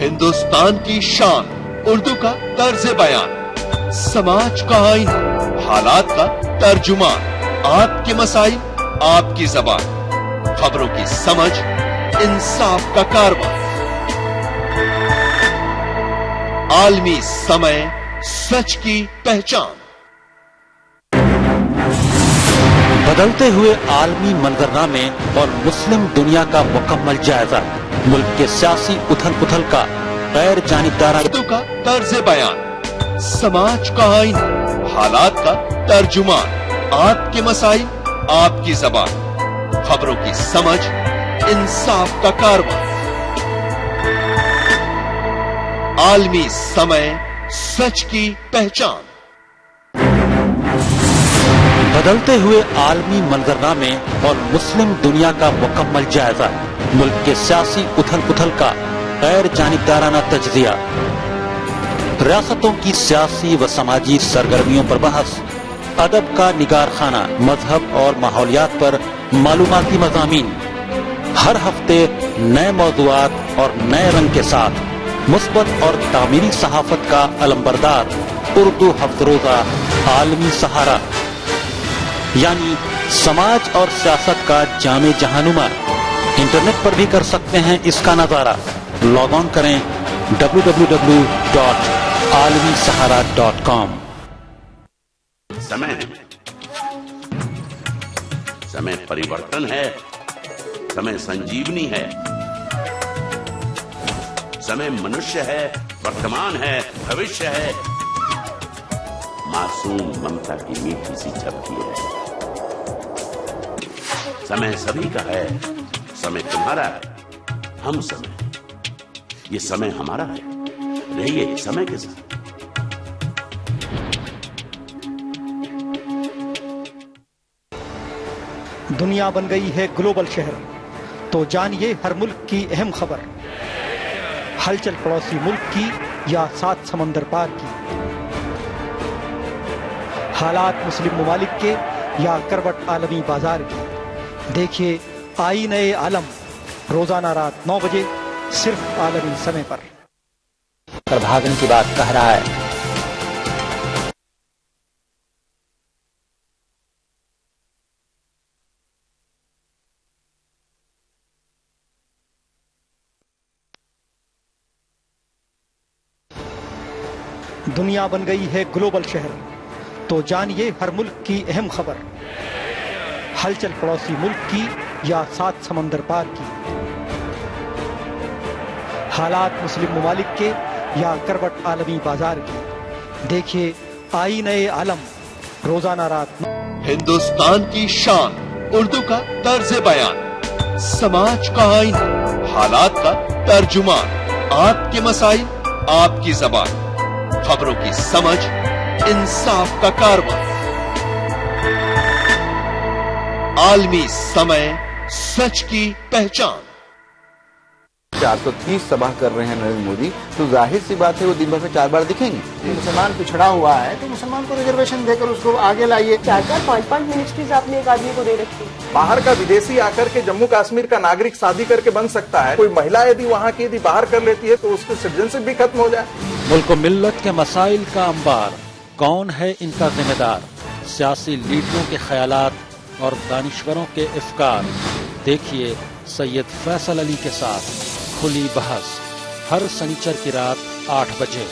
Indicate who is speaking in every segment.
Speaker 1: हिंदुस्तान की शान, उर्दू का तर्ज बयान, समाज का आईना, हालात का तर्जुमान, आपके मसाइल, आपकी जबान, खबरों की समझ, इंसाफ का कारवां, आलमी समय, सच की पहचान।
Speaker 2: बदलते हुए आलमी मंजरनामे और मुस्लिम दुनिया का मुकम्मल जायजा, मुल्क के सियासी उथल पुथल का गैर जानिबदाराना
Speaker 1: उर्दू का तर्ज बयान, समाज का आईना, हालात का तर्जुमान, आपके मसाइल, आपकी जबान, खबरों की समझ, इंसाफ का कारवां, आलमी समय, सच की पहचान।
Speaker 2: बदलते हुए आलमी मंजरनामे और मुस्लिम दुनिया का मुकम्मल जायजा, मुल्क के सियासी उथल पुथल का गैर जानिबदाराना तज्जिया, रियासतों की सियासी व समाजी सरगर्मियों पर बहस, अदब का निगार खाना, मजहब और माहौलियात पर मालूमाती मज़ामीन, हर हफ्ते नए मौज़ूआत और नए रंग के साथ मुस्बत और तामीरी सहाफत का अलंबरदार उर्दू हफ्तरोजा आलमी सहारा, यानी समाज और सियासत का जामे जहानुमा। इंटरनेट पर भी कर सकते हैं इसका नजारा। लॉग ऑन करें www.alamisahara.com।
Speaker 3: समय परिवर्तन है, समय संजीवनी है, समय मनुष्य है, वर्तमान है, भविष्य है, मासूम ममता की मीठी सी झपकी है। समय सभी का है, समय तुम्हारा है, हम समय, ये समय हमारा है। रहिए समय के साथ।
Speaker 4: दुनिया बन गई है ग्लोबल शहर, तो जानिए हर मुल्क की अहम खबर, हलचल पड़ोसी मुल्क की या 7 समंदर पार की, हालात मुस्लिम ममालिक के या करवट आलमी बाजार की। देखिए आईने आलम, रोजाना रात 9 बजे, सिर्फ आलमी समय पर।
Speaker 2: प्रभागन की बात कह रहा है।
Speaker 4: दुनिया बन गई है ग्लोबल शहर, तो जानिए हर मुल्क की अहम खबर, हलचल पड़ोसी मुल्क की या 7 समंदर पार की, हालात मुस्लिम ममालिक के या करवट आलमी बाजार की। देखिए आईने आलम, रोजाना रात।
Speaker 1: हिंदुस्तान की शान, उर्दू का तर्ज बयान, समाज का आईना, हालात का तर्जुमान, आपके मसाइल, आपकी जबान, खबरों की समझ, इंसाफ का कारवां, आलमी समय, सच की पहचान।
Speaker 5: 430 सभा कर रहे हैं नरेंद्र मोदी, तो जाहिर सी बात है वो दिन भर में 4 बार दिखेंगे।
Speaker 6: मुसलमान पिछड़ा हुआ है तो मुसलमान को रिजर्वेशन देकर उसको आगे लाइए।
Speaker 7: 4-5 मिनिस्ट्रीज आपने एक आदमी को दे रखी।
Speaker 8: बाहर का विदेशी आकर के जम्मू कश्मीर का नागरिक शादी करके बन सकता है। कोई महिला यदि वहाँ की यदि बाहर कर लेती है तो उसकी सिटीजनशिप भी खत्म हो जाए।
Speaker 2: मुल्क मिल्लत के मसाइल का अंबार, कौन है इनका जिम्मेदार? सियासी लीडरों के ख्यालात और दानिश्वरों के इफ्कार। देखिए सैयद फैसल अली के साथ खुली बहस, हर शनिचर की रात 8 बजे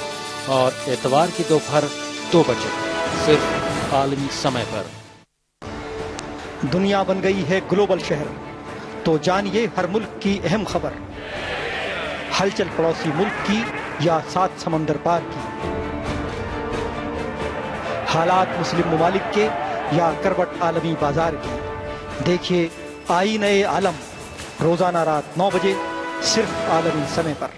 Speaker 2: और एतवार की दोपहर 2 बजे, सिर्फ आलमी समय पर।
Speaker 4: दुनिया बन गई है ग्लोबल शहर, तो जानिए हर मुल्क की अहम खबर, हलचल पड़ोसी मुल्क की या 7 समंदर पार की, हालात मुस्लिम ममालिक के या करवट आलमी बाजार की। देखिए आईने आलम, रोजाना रात 9 बजे, सिर्फ आलमी समय पर।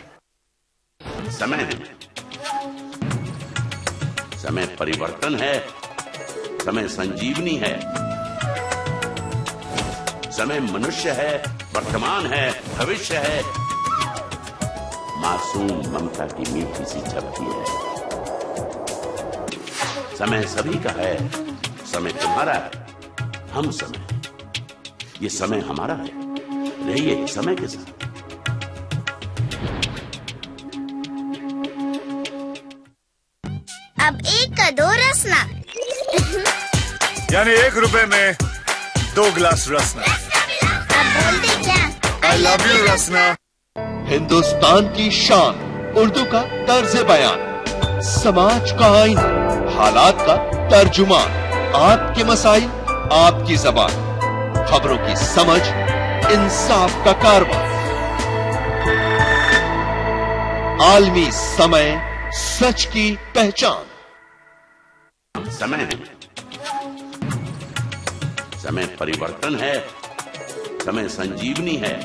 Speaker 3: समय परिवर्तन है, समय संजीवनी है, समय मनुष्य है, वर्तमान है, भविष्य है, मासूम ममता की मीठी सी झपकी है। समय सभी का है, समय तुम्हारा है, हम समय, ये समय हमारा है। रहिए समय के साथ।
Speaker 9: अब 1 का 2 रसना।
Speaker 10: यानी 1 रुपए में 2 गिलास रसना।
Speaker 9: अब बोलते क्या?
Speaker 10: I love you रसना।
Speaker 1: हिंदुस्तान की शान उर्दू का तर्ज बयान, समाज का आईना, हालात का तर्जुमान, आपके मसाइल आपकी जबान, खबरों की समझ इंसाफ का कारवां, आलमी समय सच की पहचान।
Speaker 3: समय परिवर्तन है, समय संजीवनी है,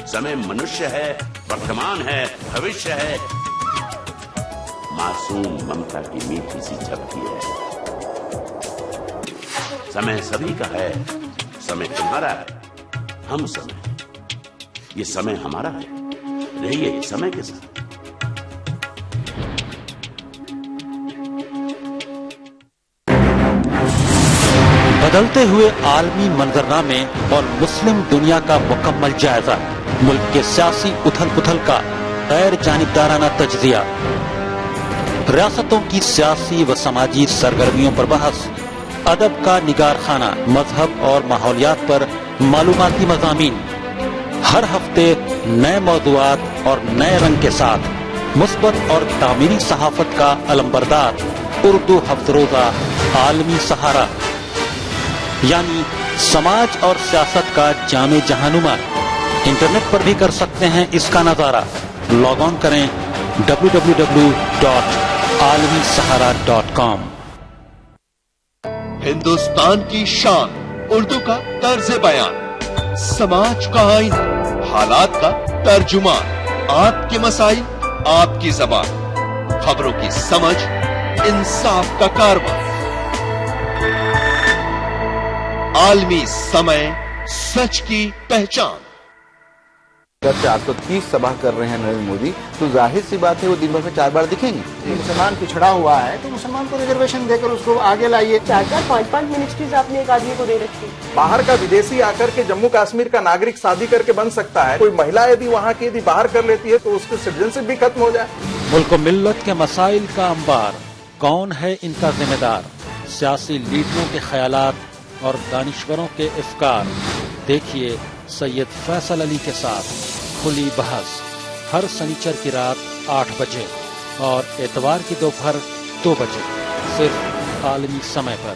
Speaker 3: समय मनुष्य है, वर्तमान है, भविष्य है, मासूम ममता की मीठी सी झपकी है। समय सभी का है, समय तुम्हारा है, हम समय, ये समय हमारा है, रहिए समय के साथ।
Speaker 2: बदलते हुए आलमी मंजरनामे और मुस्लिम दुनिया का मुकम्मल जायजा, मुल्क के सियासी उथल पुथल का गैर जानिबदाराना तज्जिया, रियासतों की सियासी व समाजी सरगर्मियों पर बहस, अदब का निगार खाना, मजहब और माहौलियात पर मालूमाती मज़ामीन, हर हफ्ते नए मौज़ूआत और नए रंग के साथ मुस्बत और तामीरी सहाफत का अलंबरदार उर्दू हफ्तरोजा आलमी सहारा, यानी समाज और सियासत का जामे जहानुमा। इंटरनेट पर भी कर सकते हैं इसका नजारा। लॉग ऑन करें www.alamisahara.com।
Speaker 1: हिंदुस्तान की शान उर्दू का तर्ज बयान, समाज का आईना, हालात का तर्जुमान, आपके मसाइल आपकी जबान, खबरों की समझ इंसाफ का कारवां, आलमी समय सच की पहचान।
Speaker 5: अगर 430 सभा कर रहे हैं नरेंद्र मोदी, तो जाहिर सी बात है वो दिन भर में 4 बार दिखेंगे।
Speaker 6: मुसलमान पिछड़ा हुआ है तो मुसलमान को रिजर्वेशन देकर उसको आगे लाइए।
Speaker 7: 4-4, 5-5 मिनिस्ट्रीज आपने एक आदमी को दे रखी।
Speaker 8: बाहर का विदेशी आकर के जम्मू कश्मीर का नागरिक शादी करके बन सकता है। कोई महिला यदि वहाँ की यदि बाहर कर लेती है तो उसकी सिटीजनशिप भी खत्म हो जाए।
Speaker 2: मुल्क मिल्लत के मसाइल का अंबार, कौन है इनका जिम्मेदार, सियासी लीडरों के ख्यालात और दानिश्वरों के इफ्कार। देखिए सैयद फैसल अली के साथ खुली बहस हर शनिचर की रात 8 बजे और एतवार की दोपहर 2 बजे, सिर्फ आलमी समय पर।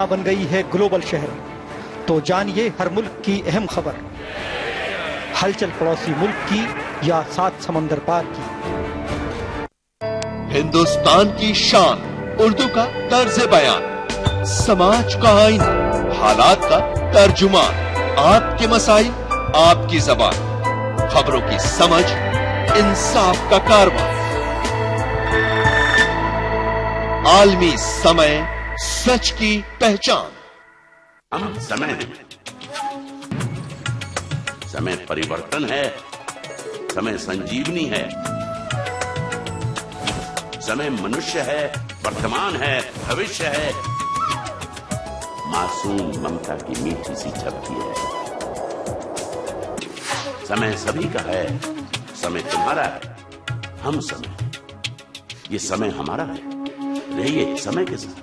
Speaker 4: बन गई है ग्लोबल शहर, तो जानिए हर मुल्क की अहम खबर, हलचल पड़ोसी मुल्क की या 7 समंदर पार की।
Speaker 1: हिंदुस्तान की शान उर्दू का तर्ज बयान, समाज का आईना, हालात का तर्जुमान, आपके मसाइल आपकी जबान, खबरों की समझ इंसाफ का कारवां, आलमी समय सच की पहचान।
Speaker 3: हम समय हैं, समय परिवर्तन है, समय संजीवनी है, समय मनुष्य है, वर्तमान है, भविष्य है, मासूम ममता की मीठी सी झपकी है। समय सभी का है, समय तुम्हारा है, हम समय, ये समय हमारा है, रहिए समय के साथ।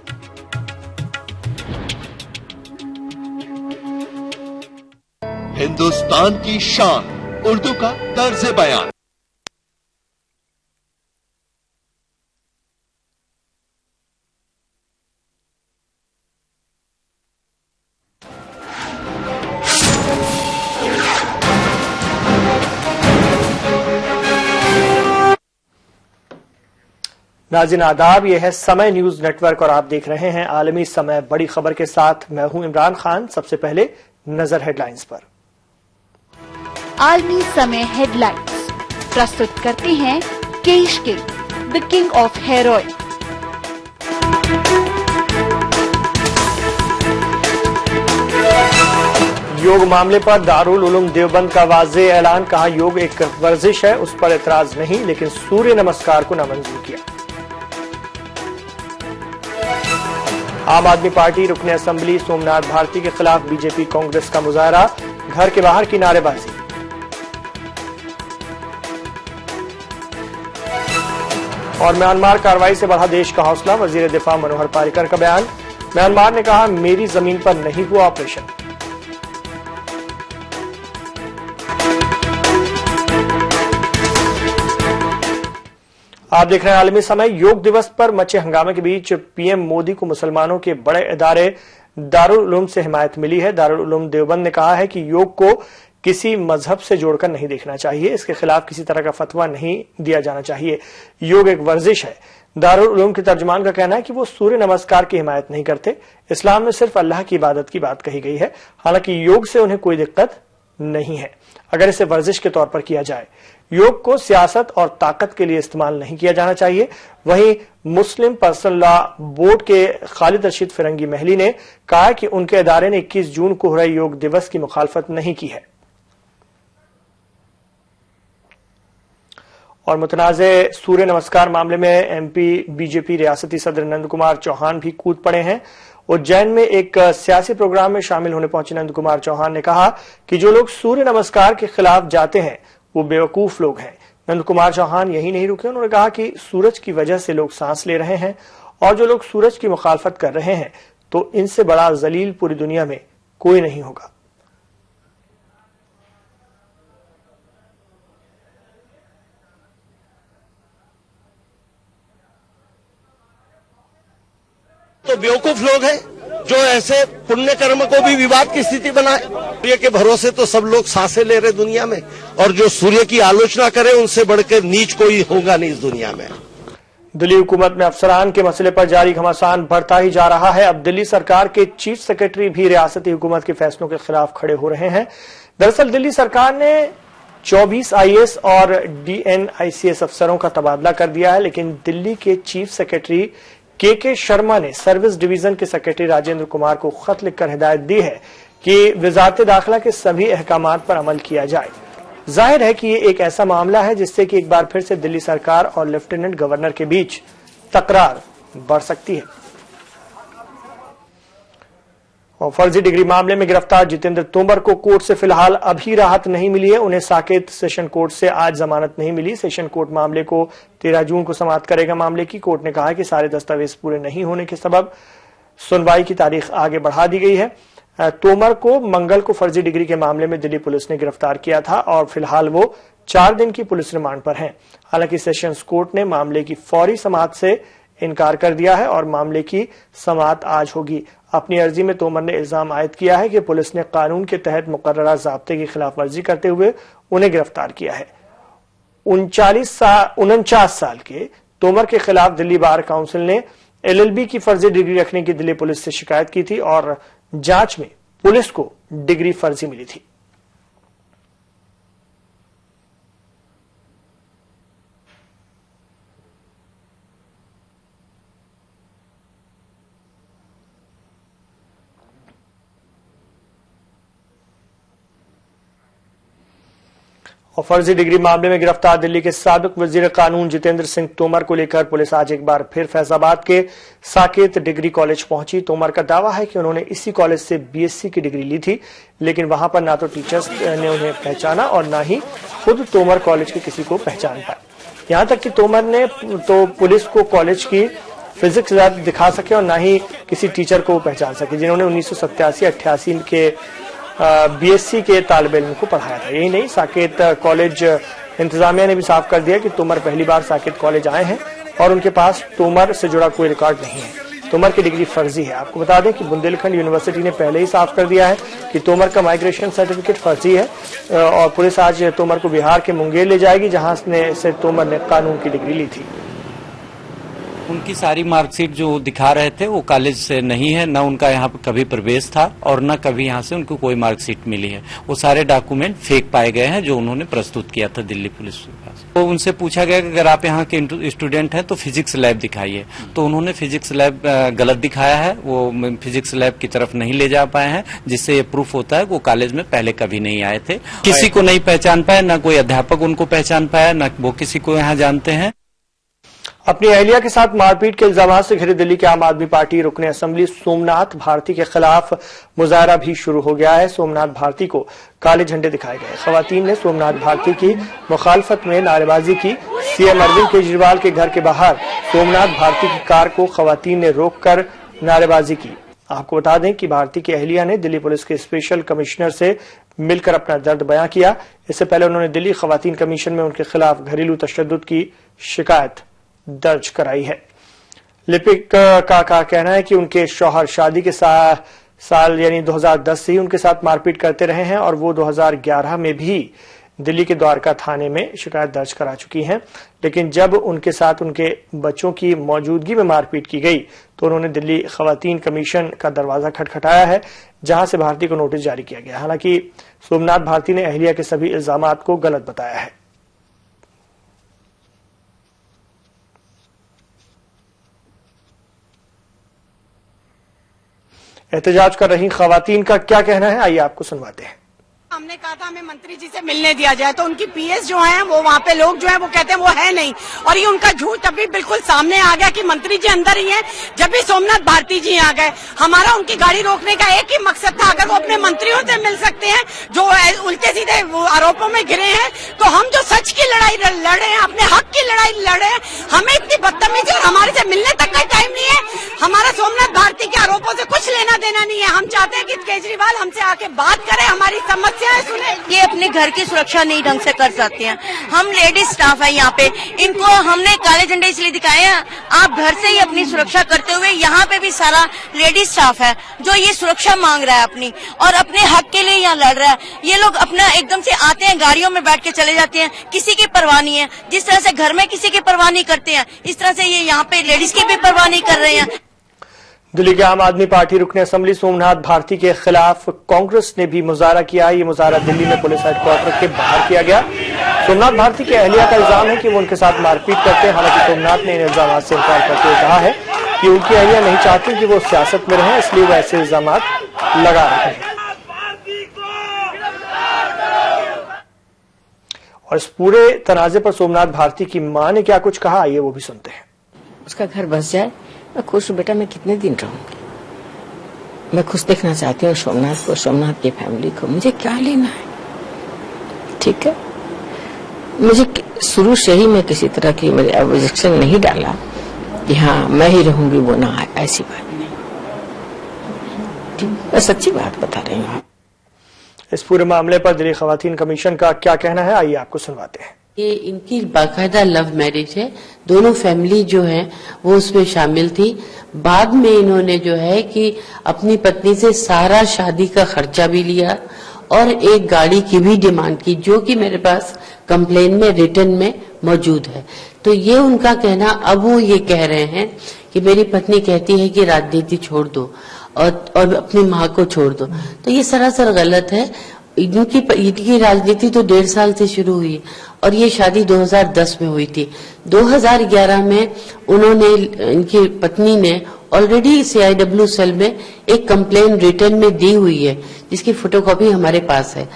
Speaker 1: हिंदुस्तान की शान उर्दू का तर्ज बयान।
Speaker 11: नाज़रीन आदाब, यह है समय न्यूज नेटवर्क और आप देख रहे हैं आलमी समय। बड़ी खबर के साथ मैं हूं इमरान खान। सबसे पहले नजर हेडलाइंस पर।
Speaker 12: आलमी समय हेडलाइंस प्रस्तुत करते हैं Kesh King, the king of hair oil.
Speaker 11: योग मामले पर दारुल उलूम देवबंद का वाज़े ऐलान, कहा योग एक वर्जिश है, उस पर एतराज नहीं, लेकिन सूर्य नमस्कार को नामंजूर किया। आम आदमी पार्टी रुकने असेंबली सोमनाथ भारती के खिलाफ बीजेपी कांग्रेस का मुजाहरा, घर के बाहर की नारेबाजी। और म्यांमार कार्रवाई से बढ़ा देश का हौसला, वजीर दिफा मनोहर पर्रिकर का बयान। म्यांमार ने कहा, मेरी जमीन पर नहीं हुआ ऑपरेशन। आप देख रहे हैं आलमी समय। योग दिवस पर मचे हंगामे के बीच पीएम मोदी को मुसलमानों के बड़े इदारे दारुल उलूम से हिमायत मिली है। दारुल उलूम देवबंद ने कहा है कि योग को किसी मजहब से जोड़कर नहीं देखना चाहिए, इसके खिलाफ किसी तरह का फतवा नहीं दिया जाना चाहिए। योग एक वर्जिश है। दारुल उलूम के तर्जुमान का कहना है कि वो सूर्य नमस्कार की हिमायत नहीं करते। इस्लाम में सिर्फ अल्लाह की इबादत की बात कही गई है। हालांकि योग से उन्हें कोई दिक्कत नहीं है अगर इसे वर्जिश के तौर पर किया जाए। योग को सियासत और ताकत के लिए इस्तेमाल नहीं किया जाना चाहिए। वहीं मुस्लिम पर्सनल लॉ बोर्ड के खालिद रशीद फिरंगी महली ने कहा कि उनके इदारे ने 21 जून को हो रहे योग दिवस की मुखालफत नहीं की है। और मुतनाज़े सूर्य नमस्कार मामले में एमपी बीजेपी रियासती सदर नंद कुमार चौहान भी कूद पड़े हैं। उज्जैन में एक सियासी प्रोग्राम में शामिल होने पहुंचे नंद कुमार चौहान ने कहा कि जो लोग सूर्य नमस्कार के खिलाफ जाते हैं वो बेवकूफ लोग हैं। नंद कुमार चौहान यही नहीं रुके, उन्होंने कहा कि सूरज की वजह से लोग सांस ले रहे हैं और जो लोग सूरज की मुखालफत कर रहे हैं तो इनसे बड़ा जलील पूरी दुनिया में कोई नहीं होगा।
Speaker 13: तो बेवकूफ लोग हैं जो ऐसे पुण्य कर्म को भी विवाद की स्थिति बनाए। सूर्य के भरोसे तो सब लोग सांसें ले रहे दुनिया में, और जो सूर्य की आलोचना करे उनसे बढ़कर नीच कोई होगा नहीं इस दुनिया में।
Speaker 11: दिल्ली हुकूमत में अफसरान के मसले पर जारी घमासान बढ़ता ही जा रहा है। अब दिल्ली सरकार के चीफ सेक्रेटरी भी रियासती हुकूमत के फैसलों के खिलाफ खड़े हो रहे हैं। दरअसल दिल्ली सरकार ने 24 आईएएस और DNICS अफसरों का तबादला कर दिया है, लेकिन दिल्ली के चीफ सेक्रेटरी के शर्मा ने सर्विस डिवीजन के सेक्रेटरी राजेंद्र कुमार को खत लिखकर हिदायत दी है कि वजारत दाखिला के सभी अहकामात पर अमल किया जाए। जाहिर है कि ये एक ऐसा मामला है जिससे कि एक बार फिर से दिल्ली सरकार और लेफ्टिनेंट गवर्नर के बीच तकरार बढ़ सकती है। और फर्जी डिग्री मामले में गिरफ्तार जितेंद्र तोमर को कोर्ट से फिलहाल अभी राहत नहीं मिली है। उन्हें साकेत सेशन कोर्ट से आज जमानत नहीं मिली। सेशन कोर्ट मामले को 13 जून को समाप्त करेगा। मामले की कोर्ट ने कहा कि सारे दस्तावेज पूरे नहीं होने के सबब सुनवाई की तारीख आगे बढ़ा दी गई है। तोमर को मंगल को फर्जी डिग्री के मामले में दिल्ली पुलिस ने गिरफ्तार किया था और फिलहाल वो 4 दिन की पुलिस रिमांड पर हैं। हालांकि सेशंस कोर्ट ने मामले की फौरी समाअत से इनकार कर दिया है और मामले की समाअत आज होगी। अपनी अर्जी में तोमर ने इल्जाम आयद किया है कि पुलिस ने कानून के तहत मुकर्ररा ज़ाब्ते की खिलाफ वर्जी करते हुए उन्हें गिरफ्तार किया है। 49 साल के तोमर के खिलाफ दिल्ली बार काउंसिल ने LLB की फर्जी डिग्री रखने की दिल्ली पुलिस से शिकायत की थी और जांच में पुलिस को डिग्री फर्जी मिली थी। और फर्जी डिग्री मामले में गिरफ्तार दिल्ली के साबिक वजीर कानून जितेंद्र सिंह तोमर को लेकर पुलिस आज एक बार फिर फैजाबाद के साकेत डिग्री कॉलेज पहुंची। तोमर का दावा है कि उन्होंने इसी कॉलेज से BSc की डिग्री ली थी, लेकिन वहां पर ना तो टीचर्स ने उन्हें पहचाना और ना ही खुद तोमर कॉलेज के किसी को पहचान पाए। यहां तक कि तोमर ने तो पुलिस को कॉलेज की फिजिक्स लैब दिखा सके और ना ही किसी टीचर को पहचान सके जिन्होंने 1987-88 के BSc के तालिब इल्म को पढ़ाया था। यही नहीं, साकेत कॉलेज इंतजामिया ने भी साफ कर दिया कि तोमर पहली बार साकेत कॉलेज आए हैं और उनके पास तोमर से जुड़ा कोई रिकॉर्ड नहीं है। तोमर की डिग्री फर्जी है। आपको बता दें कि बुंदेलखंड यूनिवर्सिटी ने पहले ही साफ कर दिया है कि तोमर का माइग्रेशन सर्टिफिकेट फर्जी है और पुलिस आज तोमर को बिहार के मुंगेर ले जाएगी, जहां से तोमर ने कानून की डिग्री ली थी।
Speaker 14: उनकी सारी मार्कशीट जो दिखा रहे थे वो कॉलेज से नहीं है, ना उनका यहाँ पे कभी प्रवेश था और न कभी यहाँ से उनको कोई मार्कशीट मिली है। वो सारे डॉक्यूमेंट फेक पाए गए हैं जो उन्होंने प्रस्तुत किया था दिल्ली पुलिस के पास। तो उनसे पूछा गया कि अगर आप यहाँ के स्टूडेंट हैं तो फिजिक्स लैब दिखाइए, तो उन्होंने फिजिक्स लैब गलत दिखाया है। वो फिजिक्स लैब की तरफ नहीं ले जा पाए हैं, जिससे ये प्रूफ होता है वो कॉलेज में पहले कभी नहीं आए थे। किसी को नहीं पहचान पाए, न कोई अध्यापक उनको पहचान पाया, न वो किसी को यहाँ जानते हैं।
Speaker 11: अपनी अहलिया के साथ मारपीट के इल्जाम से घिरे दिल्ली के आम आदमी पार्टी रुकने असेंबली सोमनाथ भारती के खिलाफ मुजाहरा भी शुरू हो गया है। सोमनाथ भारती को काले झंडे दिखाए गए। खवातीन ने सोमनाथ भारती की मुखालफत में नारेबाजी की। सीएम अरविंद केजरीवाल के घर के बाहर सोमनाथ भारती की कार को खवातीन ने रोककर नारेबाजी की। आपको बता दें कि भारती की अहलिया ने दिल्ली पुलिस के स्पेशल कमिश्नर से मिलकर अपना दर्द बयां किया। इससे पहले उन्होंने दिल्ली खवातीन कमीशन में उनके खिलाफ घरेलू तशद्दुद की शिकायत दर्ज कराई है। लिपिक का कहना है कि उनके शौहर शादी के साल यानी 2010 से ही उनके साथ मारपीट करते रहे हैं और वो 2011 में भी दिल्ली के द्वारका थाने में शिकायत दर्ज करा चुकी हैं। लेकिन जब उनके साथ उनके बच्चों की मौजूदगी में मारपीट की गई तो उन्होंने दिल्ली खवातीन कमीशन का दरवाजा खटखटाया है, जहां से भारती को नोटिस जारी किया गया। हालांकि सोमनाथ भारती ने अहलिया के सभी इल्जामात को गलत बताया है। एहतजाज कर रही खवातीन का क्या कहना है, आइए आपको सुनवाते हैं।
Speaker 15: हमने कहा था हमें मंत्री जी से मिलने दिया जाए, तो उनकी पीएस जो है वो वहाँ पे लोग जो है वो कहते हैं वो है नहीं, और ये उनका झूठ अभी बिल्कुल सामने आ गया कि मंत्री जी अंदर ही हैं। जब भी सोमनाथ भारती जी आ गए, हमारा उनकी गाड़ी रोकने का एक ही मकसद था, अगर वो अपने मंत्रियों से मिल सकते हैं जो उल्टे सीधे आरोपों में घिरे हैं, तो हम जो सच की लड़ाई लड़े हैं, अपने हक की लड़ाई लड़े हैं, हमें इतनी बदतमीजी और हमारे से मिलने तक का टाइम नहीं है। हमारा सोमनाथ भारती के आरोपों से कुछ लेना देना नहीं है। हम चाहते हैं कि केजरीवाल हमसे आके बात करें, हमारी समस्याएं सुने।
Speaker 16: ये अपने घर की सुरक्षा नहीं ढंग से कर सकते हैं। हम लेडीज स्टाफ है यहाँ पे, इनको हमने काले झंडे इसलिए दिखाए हैं, आप घर से ही अपनी सुरक्षा करते हुए यहाँ पे भी सारा लेडीज स्टाफ है जो ये सुरक्षा मांग रहा है अपनी, और अपने हक के लिए यहाँ लड़ रहा है। ये लोग अपना एकदम से आते हैं, गाड़ियों में बैठ के चले जाते हैं, किसी की परवाह नहीं है। जिस तरह से घर में किसी की परवाह नहीं करते हैं, इस तरह से ये यहाँ पे लेडीज की भी परवाह नहीं कर रहे हैं।
Speaker 11: दिल्ली के आम आदमी पार्टी रुकने असेंबली सोमनाथ भारती के खिलाफ कांग्रेस ने भी मुजाहरा किया। ये मुजाहरा दिल्ली में पुलिस हेडक्वार्टर के बाहर किया गया। सोमनाथ भारती के अहलिया का इल्जाम है कि वो उनके साथ मारपीट करते हैं। हालांकि सोमनाथ ने इन इल्जामात से इनकार करते हुए कहा है कि उनकी अहलिया नहीं चाहती कि वो सियासत में रहें, इसलिए वो ऐसे इल्जामात लगा रहे हैं। और इस पूरे तनाजे पर सोमनाथ भारती की मां ने क्या कुछ कहा, आइए वो भी सुनते हैं।
Speaker 17: उसका घर बस जाए, मैं खुश हूँ बेटा, मैं कितने दिन रहूंगी, मैं खुश देखना चाहती हूँ सोमनाथ को, सोमनाथ की फैमिली को। मुझे क्या लेना है, ठीक है। मुझे शुरू से ही मैं किसी तरह की मेरे ऑब्जेक्शन नहीं डाला कि हाँ मैं ही रहूंगी, वो ना है, ऐसी बात नहीं। मैं सच्ची बात बता रही हूँ।
Speaker 11: इस पूरे मामले पर दिल्ली खवातीन कमीशन का क्या कहना है, आइए आपको सुनवाते हैं।
Speaker 18: ये इनकी बाकायदा लव मैरिज है, दोनों फैमिली जो है वो उसमें शामिल थी। बाद में इन्होंने जो है कि अपनी पत्नी से सारा शादी का खर्चा भी लिया और एक गाड़ी की भी डिमांड की, जो कि मेरे पास कंप्लेन में रिटर्न में मौजूद है। तो ये उनका कहना, अब वो ये कह रहे हैं कि मेरी पत्नी कहती है कि राजनीति छोड़ दो और अपनी माँ को छोड़ दो, तो ये सरासर गलत है। इनकी राजनीति तो 1.5 साल से शुरू हुई और ये शादी 2010 में हुई थी। 2011 में उन्होंने, इनकी पत्नी ने ऑलरेडी CIW सेल में एक कंप्लेन रिटर्न में दी हुई है, जिसकी फोटोकॉपी हमारे पास है।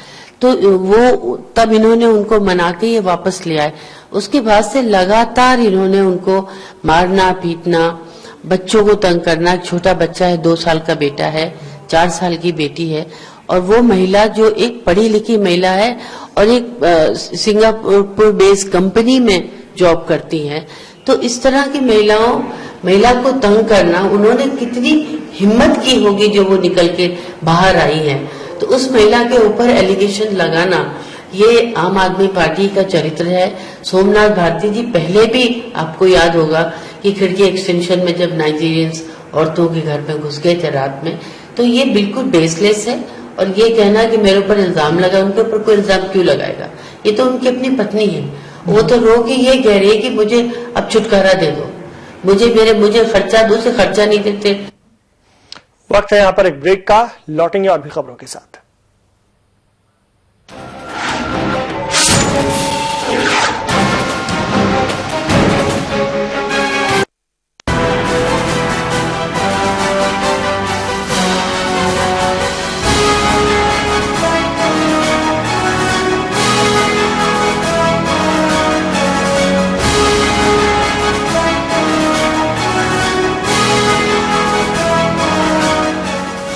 Speaker 18: तो वो तब इन्होंने उनको मना के ये वापस ले आए। उसके बाद से लगातार इन्होंने उनको मारना पीटना, बच्चों को तंग करना। छोटा बच्चा है, 2 साल का बेटा है, 4 साल की बेटी है, और वो महिला जो एक पढ़ी लिखी महिला है और एक सिंगापुर बेस्ड कंपनी में जॉब करती है। तो इस तरह की महिला को तंग करना, उन्होंने कितनी हिम्मत की होगी जो वो निकल के बाहर आई है। तो उस महिला के ऊपर एलिगेशन लगाना, ये आम आदमी पार्टी का चरित्र है। सोमनाथ भारती जी पहले भी, आपको याद होगा कि खिड़की एक्सटेंशन में जब नाइजीरियंस औरतों के घर में घुस गए थे रात में, तो ये बिल्कुल बेसलेस है। और ये कहना कि मेरे ऊपर इल्जाम लगा, उनके ऊपर कोई इल्जाम क्यों लगाएगा, ये तो उनकी अपनी पत्नी है। वो तो रो के ये कह रही है कि मुझे अब छुटकारा दे दो, मुझे खर्चा दो, से खर्चा नहीं देते।
Speaker 11: वक्त है यहाँ पर एक ब्रेक का, लौटेंगे और भी खबरों के साथ।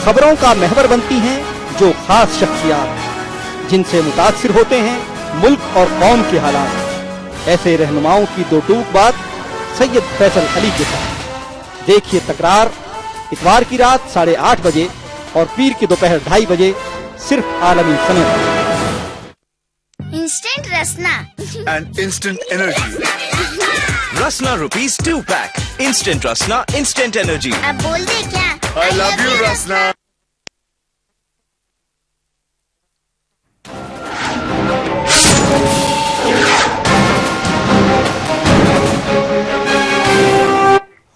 Speaker 4: खबरों का महवर बनती हैं जो खास शख्सियात जिनसे मुतासिर होते हैं मुल्क और कौम के हालात। ऐसे रहनुमाओं की दो टूक बात सैयद फैसल अली के साथ। देखिए तकरार इतवार की रात 8:30 बजे और पीर की दोपहर 2:30 बजे सिर्फ आलमी समय पर।
Speaker 9: Instant Rasna
Speaker 10: and instant energy. Rasna Rupees 2 pack. Instant Rasna, instant energy.
Speaker 9: अब बोल दे क्या?
Speaker 10: I love you, Rasna.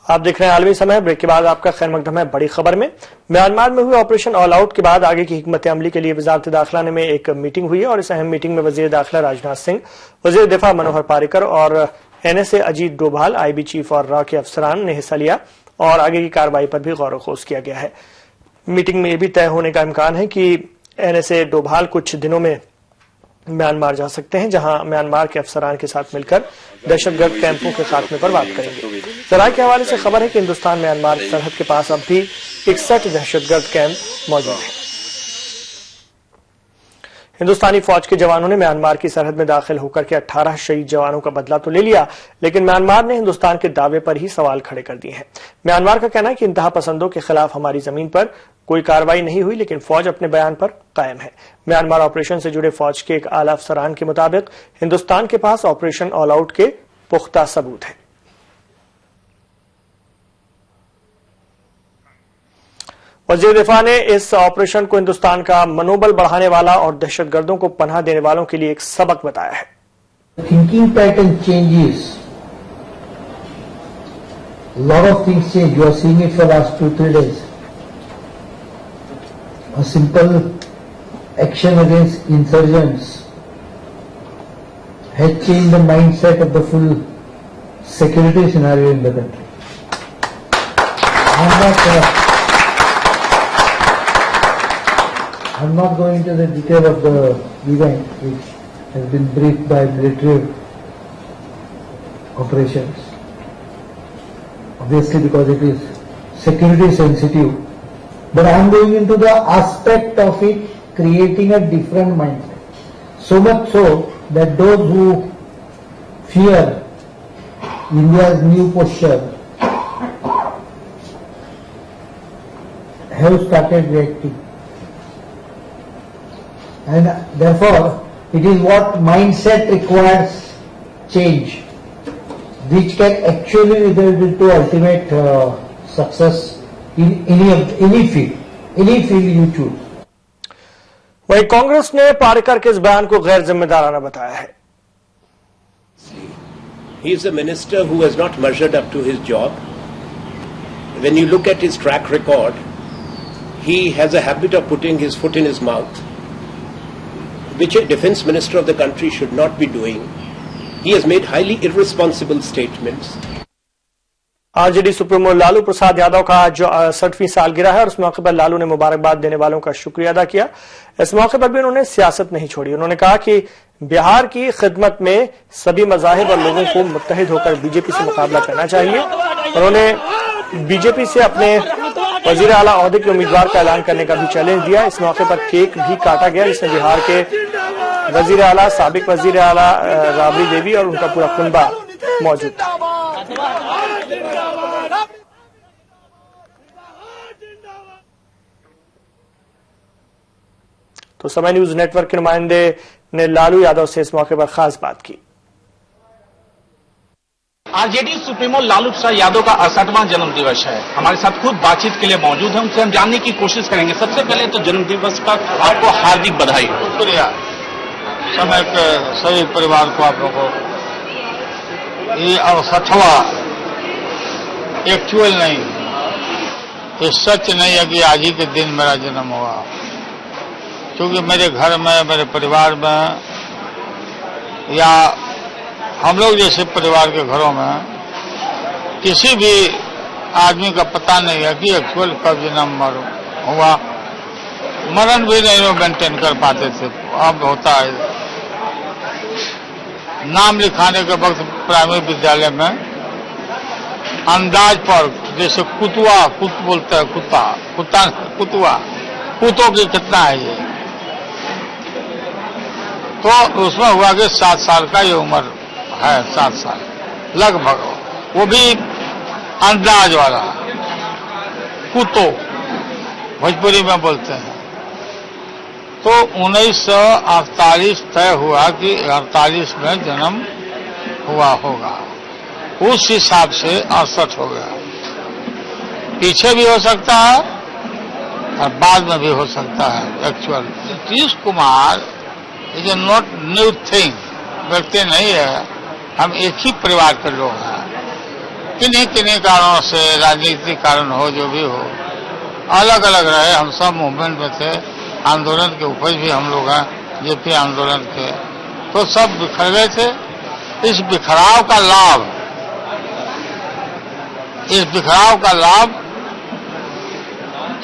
Speaker 11: आप देख रहे हैं आलमी समय। ब्रेक के बाद आपका खैर मकदम है बड़ी खबर में। म्यांमार में हुए ऑपरेशन ऑल आउट के बाद आगे की हिकमत अमली के लिए वजारत दाखिला में एक मीटिंग हुई है और इस अहम मीटिंग में वजीर दाखिला राजनाथ सिंह, वजीर दिफा मनोहर पारिकर और NSA Ajit Doval, IB chief और रॉ के अफसरान ने हिस्सा लिया और आगे की कार्रवाई पर भी गौर खोज किया गया है। मीटिंग में यह भी तय होने का इम्कान है कि NSA डोभाल कुछ दिनों में म्यांमार जा सकते हैं, जहां म्यांमार के अफसरान के साथ मिलकर दहशतगर्द कैंपों के खात्मे पर बात करेंगे। जराये के हवाले से खबर है कि हिंदुस्तान म्यांमार सरहद के पास अब भी 61 दहशतगर्द कैंप मौजूद हैं। हिंदुस्तानी फौज के जवानों ने म्यांमार की सरहद में दाखिल होकर के 18 शहीद जवानों का बदला तो ले लिया, लेकिन म्यांमार ने हिंदुस्तान के दावे पर ही सवाल खड़े कर दिए हैं। म्यांमार का कहना है कि इंतहा पसंदों के खिलाफ हमारी जमीन पर कोई कार्रवाई नहीं हुई, लेकिन फौज अपने बयान पर कायम है। म्यांमार ऑपरेशन से जुड़े फौज के एक आला अफसरान के मुताबिक हिंदुस्तान के पास ऑपरेशन ऑल आउट के पुख्ता सबूत हैं। वजीर दिफा ने इस ऑपरेशन को हिंदुस्तान का मनोबल बढ़ाने वाला और दहशतगर्दों को पनाह देने वालों के लिए एक सबक बताया है।
Speaker 6: Thinking pattern changes, lot of things change, you are seeing it for last 2-3 days. A simple action against insurgents has changed the mindset of the full security scenario in the country. I'm not going into the detail of the event which has been briefed by military operations, obviously because it is security sensitive. But I am going into the aspect of it creating a different mindset. So much so that those who fear India's new posture have started reacting. And therefore, it is what mindset requires change, which can actually result into ultimate success in any field you choose.
Speaker 11: वहीं कांग्रेस ने पारिकर के इस बयान को गैर जिम्मेदाराना बताया है।
Speaker 19: He is a minister who has not measured up to his job. When you look at his track record, he has a habit of putting his foot in his mouth, which a defense minister of the country should not be doing. He has made highly irresponsible statements.
Speaker 11: RJD supremo Lalu Prasad Yadav का आज 68वीं सालगिरह है और इस मौके पर लालू ने मुबारकबाद देने वालों का शुक्रिया अदा किया। इस मौके पर भी उन्होंने सियासत नहीं छोड़ी। उन्होंने कहा कि बिहार की खिदमत में सभी मजाहिब और लोगों को मुत्तहिद होकर बीजेपी से मुकाबला करना चाहिए। उन्होंने बीजेपी से अपने वजीर आला ओहदे के उम्मीदवार का ऐलान करने का भी चैलेंज दिया। इस मौके पर केक भी काटा गया, जिसमें बिहार के वजीर आला, साबिक वजीर आला राबड़ी देवी और उनका पूरा कुनबा मौजूद था। तो समय न्यूज नेटवर्क के नुमाइंदे ने लालू यादव से इस मौके पर खास बात की।
Speaker 20: आरजेडी सुप्रीमो लालू प्रसाद यादव का 68वां जन्म दिवस है। हमारे साथ खुद बातचीत के लिए मौजूद है, उनसे हम जानने की कोशिश करेंगे। सबसे पहले तो जन्म दिवस का आपको हार्दिक बधाई।
Speaker 21: शुक्रिया। समय पे सभी परिवार को आप लोगों को ये 68वां एक्चुअल नहीं, ये सच नहीं है कि आज ही के दिन मेरा जन्म हुआ, क्योंकि मेरे घर में, मेरे परिवार में या हम लोग जैसे परिवार के घरों में किसी भी आदमी का पता नहीं है कि एक्चुअल कब जन्म हुआ। मरण भी नहीं वो मेंटेन कर पाते थे। अब होता है नाम लिखाने के वक्त प्राइमरी विद्यालय में अंदाज पर जैसे कुतुआ, कुत बोलते हैं, कुत्ता, कुत्ता, कुतुआ, कुतों की कितना है ये। तो उसमें हुआ कि 7 साल का ये उम्र है, 7 साल लगभग, वो भी अंदाज वाला कुतो भोजपुरी में बोलते हैं। तो 1948 तय हुआ कि 48 में जन्म हुआ होगा, उस हिसाब से 68 हो गया। पीछे भी हो सकता है और बाद में भी हो सकता है। Actual Nitish Kumar is a not new thing, व्यक्ति नहीं है, हम एक ही परिवार के लोग हैं। किन्हीं किन्हीं कारणों से, राजनीतिक कारण हो जो भी हो, अलग अलग रहे, हम सब मूवमेंट में थे, आंदोलन के उपज भी हम लोग हैं, जेपी आंदोलन के, तो सब बिखर गए थे। इस बिखराव का लाभ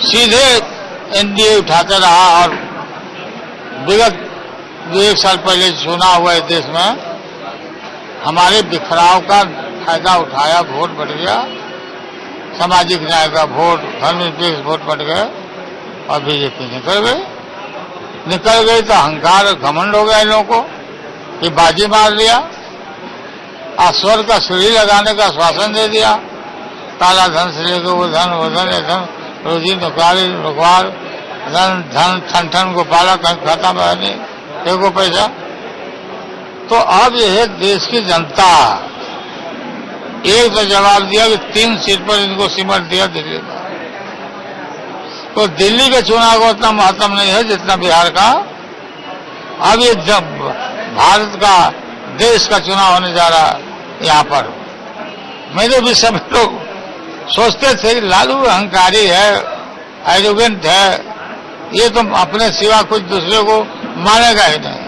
Speaker 21: सीधे एनडीए उठाते रहा और विगत 1 साल पहले चुना हुआ है देश में हमारे बिखराव का फायदा उठाया, वोट बढ़ गया, सामाजिक न्याय का वोट, धर्मनिरपेक्ष वोट बढ़ गए और बीजेपी निकल गई तो अहंकार घमंड हो गया इन लोगों को कि बाजी मार लिया, स्वर्ग का सीढ़ी लगाने का आश्वासन दे दिया, काला धन से लेकर वो धन, रोजी नुकवार धन ठन ठन को पाला, कहीं खाता में नहीं, देखो पैसा। तो अब यह देश की जनता एक तो जवाब दिया कि 3 सीट पर इनको सिमट दिया दिल्ली में। तो दिल्ली के चुनाव को उतना महत्व नहीं है जितना बिहार का। अब ये जब भारत का, देश का चुनाव होने जा रहा है यहाँ पर, मेरे भी सब लोग सोचते थे कि लालू अहंकारी है, एरोगेंट है, ये तो अपने सिवा कुछ दूसरे को मानेगा ही नहीं।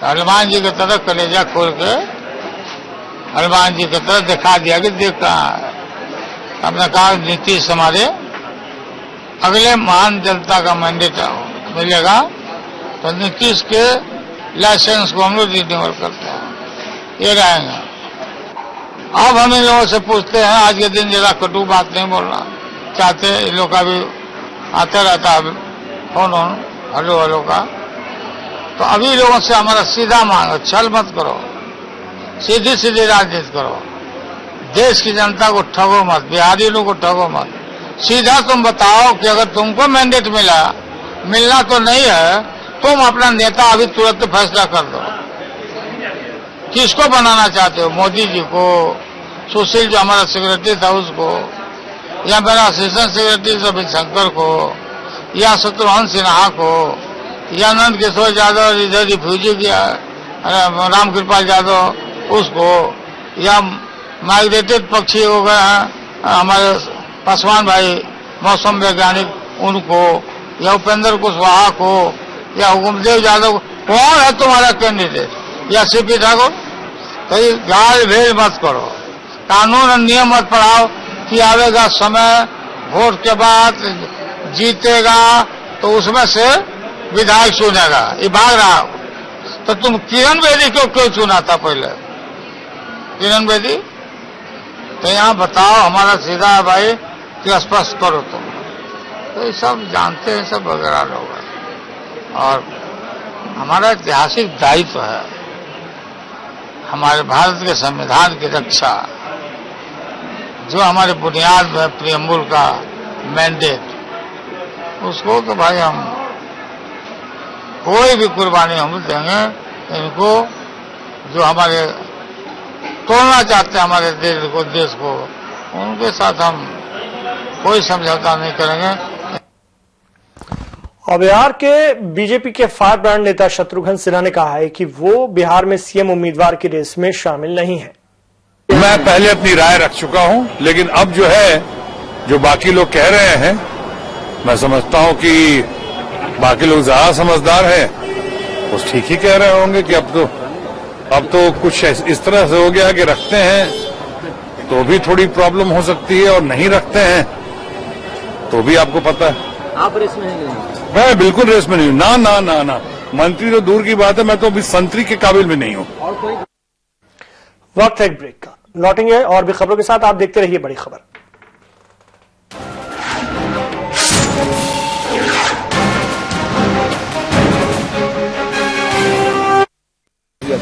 Speaker 21: तो हनुमान जी की तरह कलेजा खोल के हनुमान जी की तरह दिखा दिया कि देख कहाँ है। हमने कहा नीतीश हमारे अगले महान जनता का मैंडेट मिलेगा तो नीतीश के लाइसेंस को हम लोग रिन्यूअल करते हैं, ये रहेंगे। अब हम इन लोगों से पूछते हैं, आज के दिन जरा कटु बात नहीं बोलना चाहते, इन लोग का भी आते रहता है फोन हलो का। तो अभी लोगों से हमारा सीधा मांगो, छल मत करो, सीधी सीधी राजनीति करो, देश की जनता को ठगो मत, बिहारी लोगों को ठगो मत। सीधा तुम बताओ कि अगर तुमको मैंडेट मिलना तो नहीं है, तुम अपना नेता अभी तुरंत फैसला कर दो। किसको बनाना चाहते हो, मोदी जी को, सुशील जो हमारा सेक्रेटरी था उसको, या मेरा असिस्टेंट सेक्रेटरी रविशंकर को, या शत्रुघ्न सिन्हा को, या नंद किशोर यादव इधर रिफ्यूजी किया राम कृपाल यादव उसको, या माइग्रेटेड पक्षी हो गए हैं हमारे पासवान भाई मौसम वैज्ञानिक उनको, या उपेंद्र कुशवाहा को, या हुकुमदेव यादव को, कौन है तुम्हारा कैंडिडेट, या सीपी ठाकुर। तो ये गाल भेद मत करो, कानून और नियम मत पढ़ाओ कि आवेगा समय, वोट के बाद जीतेगा तो उसमें से विधायक चुनेगा, ये भाग रहा। तो तुम किरण बेदी को क्यों चुना था पहले, किरण बेदी? तो यहाँ बताओ, हमारा सीधा है भाई कि स्पष्ट करो तुम। तो ये सब जानते हैं सब वगैरह लोग, और हमारा ऐतिहासिक दायित्व है हमारे भारत के संविधान की रक्षा, जो हमारे बुनियाद में प्रियम्बुल का मैंडेट, उसको तो भाई हम कोई भी कुर्बानी हम देंगे। इनको जो हमारे तोड़ना चाहते हैं हमारे देश को, उनके साथ हम कोई समझौता नहीं करेंगे।
Speaker 11: और बिहार के बीजेपी के फायर ब्रांड नेता शत्रुघ्न सिन्हा ने कहा है कि वो बिहार में सीएम उम्मीदवार की रेस में शामिल नहीं है।
Speaker 5: मैं पहले अपनी राय रख चुका हूं, लेकिन अब जो है, जो बाकी लोग कह रहे हैं, मैं समझता हूं कि बाकी लोग ज्यादा समझदार हैं, वो ठीक ही कह रहे होंगे कि अब तो कुछ इस तरह से हो गया कि रखते हैं तो भी थोड़ी प्रॉब्लम हो सकती है, और नहीं रखते हैं तो भी आपको पता है।
Speaker 7: आप रेस में नहीं?
Speaker 5: मैं बिल्कुल रेस में नहीं हूँ, ना ना ना ना, मंत्री तो दूर की बात है, मैं तो अभी संतरी के काबिल में नहीं हूँ।
Speaker 11: वक्त है एक ब्रेक का, लौटेंगे और भी खबरों के साथ, आप देखते रहिए बड़ी खबर।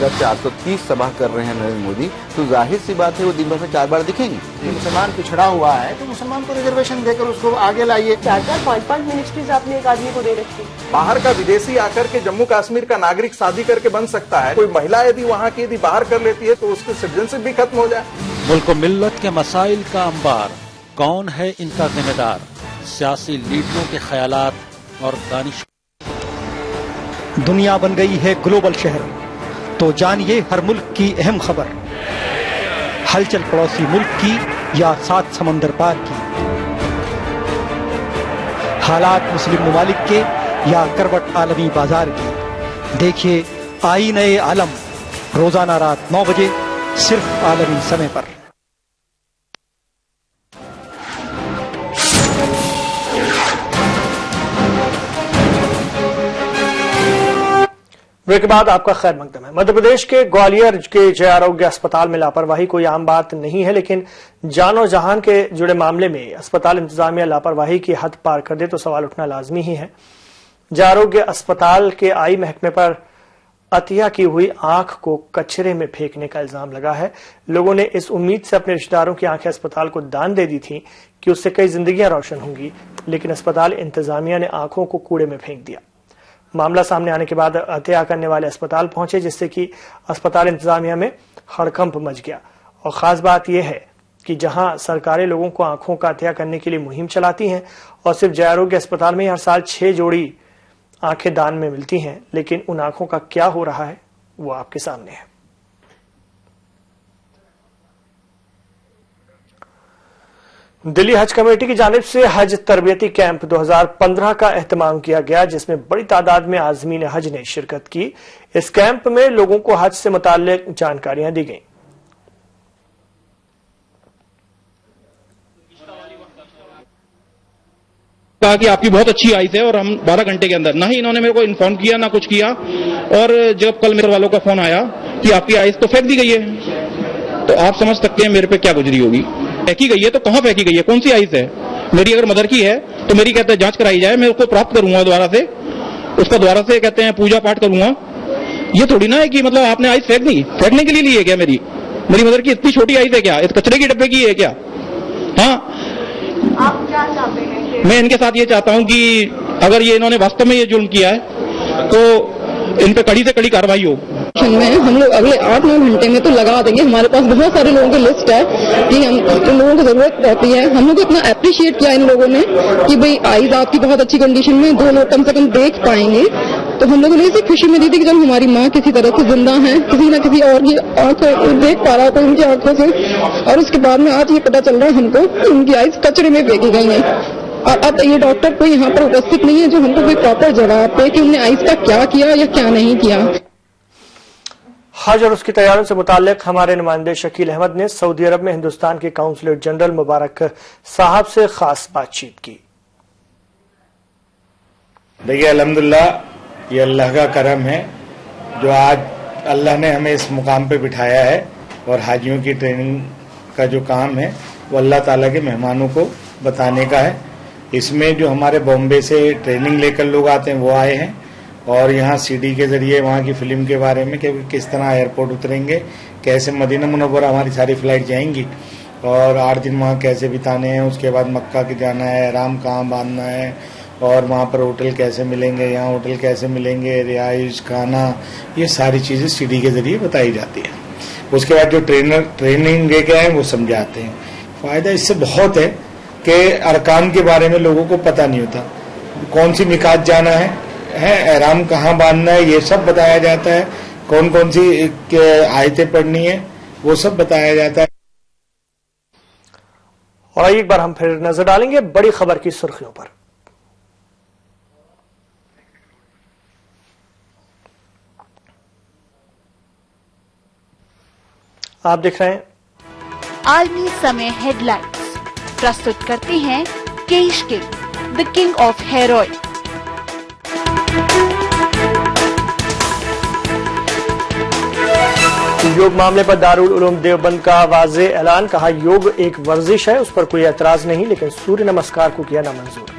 Speaker 7: अगर 430 सभा कर रहे हैं नरेंद्र मोदी, तो जाहिर सी बात है वो दिन भर में 4 बार दिखेंगे।
Speaker 8: मुसलमान पिछड़ा हुआ है तो मुसलमान को रिजर्वेशन देकर उसको आगे लाइए।
Speaker 22: 4-4, 5-5 मिनिस्ट्रीज आपने एक आदमी को दे रखी।
Speaker 8: बाहर का विदेशी आकर के जम्मू कश्मीर का नागरिक शादी करके बन सकता है। कोई महिला यदि वहाँ की यदि बाहर कर लेती है तो उसकी सिटीजनशिप भी खत्म हो जाए।
Speaker 2: मुल्क व मिल्लत के मसाइल का अंबार, कौन है इनका जिम्मेदार? सियासी लीडरों के ख्यालात और दानिश।
Speaker 4: दुनिया बन गई है ग्लोबल शहर, तो जानिए हर मुल्क की अहम खबर। हलचल पड़ोसी मुल्क की या 7 समंदर पार की, हालात मुस्लिम ममालिक के या करवट आलमी बाजार की। देखिए आईने आलम, रोजाना रात 9 बजे सिर्फ आलमी समय पर।
Speaker 11: ब्रेक के बाद आपका खैर मकदम है। मध्य प्रदेश के ग्वालियर के जय आरोग्य अस्पताल में लापरवाही कोई आम बात नहीं है, लेकिन जानो जहान के जुड़े मामले में अस्पताल इंतजामिया लापरवाही की हद पार कर दे तो सवाल उठना लाजमी ही है। जय आरोग्य अस्पताल के आई महकमे पर अतिया की हुई आंख को कचरे में फेंकने का इल्जाम लगा है। लोगों ने इस उम्मीद से अपने रिश्तेदारों की आंखें अस्पताल को दान दे दी थी कि उससे कई जिंदगियां रोशन होंगी, लेकिन अस्पताल इंतजामिया ने आंखों को कूड़े में फेंक दिया। मामला सामने आने के बाद अतिया करने वाले अस्पताल पहुंचे, जिससे कि अस्पताल इंतजामिया में हड़कंप मच गया। और खास बात यह है कि जहां सरकारें लोगों को आंखों का अतिया करने के लिए मुहिम चलाती हैं और सिर्फ जय आरोग्य अस्पताल में हर साल 6 जोड़ी आंखें दान में मिलती हैं, लेकिन उन आंखों का क्या हो रहा है वो आपके सामने है। दिल्ली हज कमेटी की जानिब से हज तरबियती कैंप 2015 का एहतमाम किया गया, जिसमें बड़ी तादाद में आज़मीन हज ने शिरकत की। इस कैंप में लोगों को हज से मुताल्लिक जानकारियां दी गईं।
Speaker 23: कहा कि आपकी बहुत अच्छी आइस है और हम 12 घंटे के अंदर, ना ही इन्होंने मेरे को इन्फॉर्म किया ना कुछ किया। और जब कल मेरे वालों का फोन आया कि आपकी आइस तो फेंक दी गई है, तो आप समझ सकते हैं मेरे पे क्या गुजरी होगी। फेंकी गई है तो कहाँ फेंकी गई है, कौन सी आइस है? मेरी अगर मदर की है तो मेरी कहते हैं जांच कराई जाए, मैं उसको प्राप्त करूंगा दोबारा से, उसका दोबारा से कहते हैं पूजा पाठ करूंगा। ये थोड़ी ना है कि मतलब आपने आइस फेंक दी, फेंकने के लिए ली है क्या? मेरी मदर की इतनी छोटी आइस है क्या? इस कचरे के डब्बे की है क्या? हाँ,
Speaker 22: आप क्या चाहते हैं?
Speaker 23: मैं इनके साथ ये चाहता हूं कि अगर ये इन्होंने वास्तव में ये जुल्म किया है तो इन पे कड़ी से कड़ी कार्रवाई हो।
Speaker 24: में हम लोग अगले 8-9 घंटे में तो लगा देंगे। हमारे पास बहुत सारे लोगों की लिस्ट है कि हम इन लोगों को जरूरत रहती है। हम लोग इतना अप्रिशिएट किया इन लोगों ने कि भाई आईज आपकी बहुत अच्छी कंडीशन में 2 लोग कम से कम देख पाएंगे, तो हम लोगों ने इसी खुशी में दी थी कि जब हमारी माँ किसी तरह से जिंदा है, किसी न किसी और की आंख देख पा रहा था उनकी आंखों से, और उसके बाद में आज ये पता चल रहा है हमको कि उनकी आईज कचरे में फेंकी गई है। और अब ये डॉक्टर कोई यहाँ पर उपस्थित नहीं है जो हमको कोई प्रॉपर जवाब दे कि उन्होंने आइस का क्या किया या क्या नहीं किया।
Speaker 11: हज और उसकी तैयारियों से मुताल्लिक हमारे नुमाइंदे शकील अहमद ने सऊदी अरब में हिंदुस्तान के काउंसलर जनरल मुबारक साहब से खास बातचीत की।
Speaker 25: देखिए, अल्हम्दुलिल्लाह ये अल्लाह का करम है जो आज अल्लाह ने हमें इस मुकाम पे बिठाया है, और हाजियों की ट्रेनिंग का जो काम है वो अल्लाह ताला के मेहमानों को बताने का है। इसमें जो हमारे बॉम्बे से ट्रेनिंग लेकर लोग आते हैं वो आए हैं, और यहाँ सीडी के जरिए वहाँ की फिल्म के बारे में कि किस तरह एयरपोर्ट उतरेंगे, कैसे मदीना मुनव्वरा हमारी सारी फ्लाइट जाएंगी, और 8 दिन वहाँ कैसे बिताने हैं, उसके बाद मक्का के जाना है, एहराम कहाँ बांधना है, और वहाँ पर होटल कैसे मिलेंगे, यहाँ होटल कैसे मिलेंगे, रिहाइश, खाना, ये सारी चीज़ें सीडी के जरिए बताई जाती है। उसके बाद जो ट्रेनिंग लेके आए वो समझाते हैं। फ़ायदा इससे बहुत है कि अरकान के बारे में लोगों को पता नहीं होता, कौन सी मिकात जाना है, एहराम कहाँ बांधना है, ये सब बताया जाता है, कौन कौन सी आयतें पढ़नी है वो सब बताया जाता है।
Speaker 11: और एक बार हम फिर नजर डालेंगे बड़ी खबर की सुर्खियों पर। आप देख रहे हैं
Speaker 12: आलमी समय हेडलाइंस, प्रस्तुत करते हैं Kesh King, the king of hair oil.
Speaker 11: योग मामले पर दारुल उलूम देवबंद का वाज़े ऐलान, कहा योग एक वर्जिश है, उस पर कोई एतराज नहीं, लेकिन सूर्य नमस्कार को किया नामंजूर।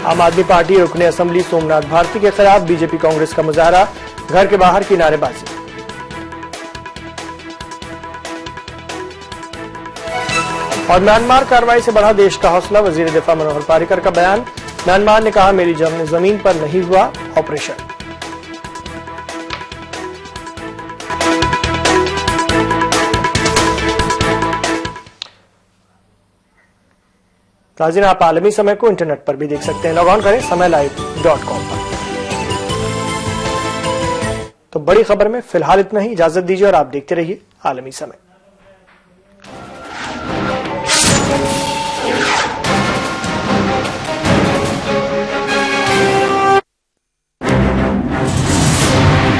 Speaker 11: आम आदमी पार्टी रुकने असेंबली सोमनाथ भारती के खिलाफ बीजेपी कांग्रेस का मुजाहरा, घर के बाहर की नारेबाजी। और म्यांमार कार्रवाई से बढ़ा देश का हौसला, वजीर दिफा मनोहर पर्रिकर का बयान। म्यांमार ने कहा, मेरी जमीन पर नहीं हुआ ऑपरेशन। नाज़रीन, आप आलमी समय को इंटरनेट पर भी देख सकते हैं। लॉग ऑन करें समयलाइव.com पर। तो बड़ी खबर में फिलहाल इतना ही, इजाजत दीजिए और आप देखते रहिए आलमी समय।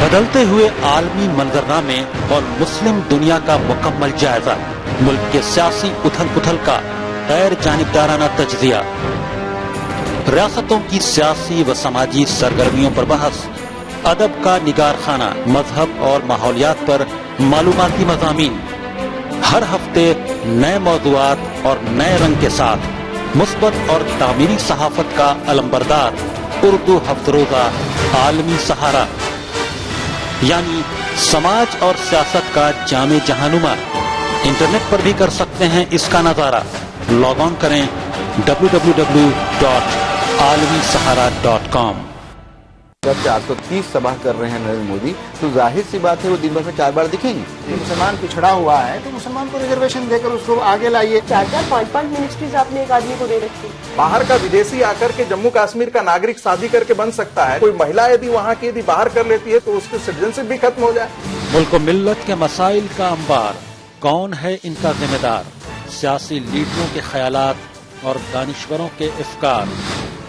Speaker 2: बदलते हुए आलमी मंजरनामे और मुस्लिम दुनिया का मुकम्मल जायजा, मुल्क के सियासी उथल पुथल का गैर जानिबदाराना तज्जिया, रियासतों की सियासी व समाजी सरगर्मियों पर बहस, अदब का निगार खाना, मजहब और माहौलियात पर मालूमाती मज़ामीन, हर हफ्ते नए मौज़ूआत और नए रंग के साथ मुस्बत और तामीरी सहाफत का अलंबरदार उर्दू हफ्तरोजा आलमी सहारा, यानी समाज और सियासत का जामे जहानुमा। इंटरनेट पर भी कर सकते हैं इसका नजारा। लॉग ऑन करें www.alamisahara.com।
Speaker 7: जब 430 सभा कर रहे हैं नरेंद्र मोदी, तो जाहिर सी बात है वो दिन भर में 4 बार दिखेंगे।
Speaker 1: मुसलमान पिछड़ा हुआ है तो मुसलमान को रिजर्वेशन देकर उसको आगे लाइए।
Speaker 22: 4-4, 5-5 मिनिस्ट्रीज आपने एक आदमी को दे रखी।
Speaker 8: बाहर का विदेशी आकर के जम्मू कश्मीर का नागरिक शादी करके बन सकता है। कोई महिला यदि वहाँ की यदि बाहर कर लेती है तो उसकी सिटीजनशिप भी खत्म हो जाए।
Speaker 2: मुल्क मिल्लत के मसाइल का अंबार, कौन है इनका जिम्मेदार? सियासी लीडरों के ख्यालात और दानिश्वरों के इफ्कार।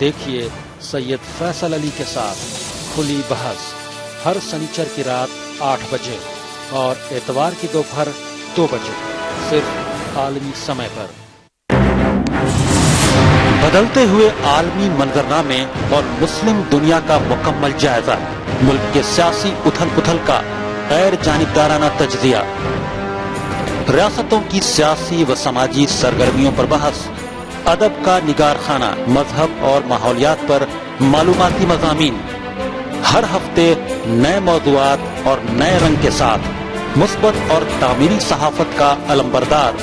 Speaker 2: देखिए सैयद फैसल अली के साथ खुली बहस, हर शनिचर की रात 8 बजे और एतवार की दोपहर 2 बजे, सिर्फ आलमी समय पर। बदलते हुए आलमी मंजरनामे और मुस्लिम दुनिया का मुकम्मल जायजा, मुल्क के सियासी उथल पुथल का गैर जानिबदाराना तज्जिया, रियासतों की सियासी व समाजी सरगर्मियों पर बहस, अदब का निगार खाना, मजहब और माहौलियात पर मालूमाती मज़ामीन, हर हफ्ते नए मौज़ूआत और नए रंग के साथ मुस्बत और तामीरी सहाफत का अलंबरदार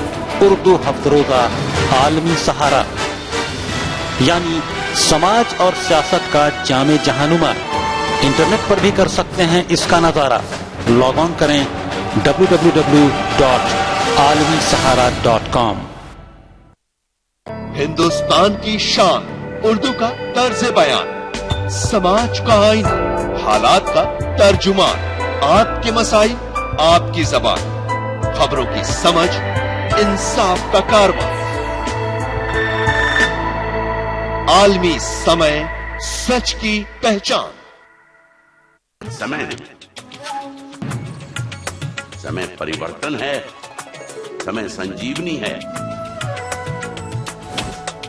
Speaker 2: उर्दू हफ्तरोजा आलमी सहारा, यानी समाज और सियासत का जामे जहानुमा। इंटरनेट पर भी कर सकते हैं इसका नजारा। लॉग ऑन करें www.alamisahara.com।
Speaker 3: हिंदुस्तान की शान, उर्दू का तर्ज बयान, समाज का आईना, हालात का तर्जुमान, आपके मसाइल आपकी जबान, खबरों की समझ, इंसाफ का कारवां, आलमी समय, सच की पहचान।
Speaker 26: समय परिवर्तन है, समय संजीवनी है,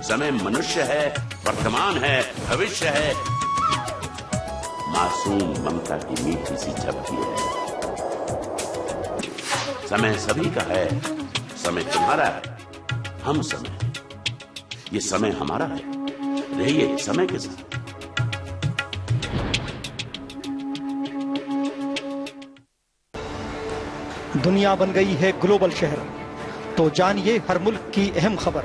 Speaker 26: समय मनुष्य है, वर्तमान है, भविष्य है, मासूम ममता की मीठी सी झपकी है। समय सभी का है, समय तुम्हारा है, हम समय, ये समय हमारा है, रहिए समय के साथ।
Speaker 4: दुनिया बन गई है ग्लोबल शहर, तो जानिए हर मुल्क की अहम खबर,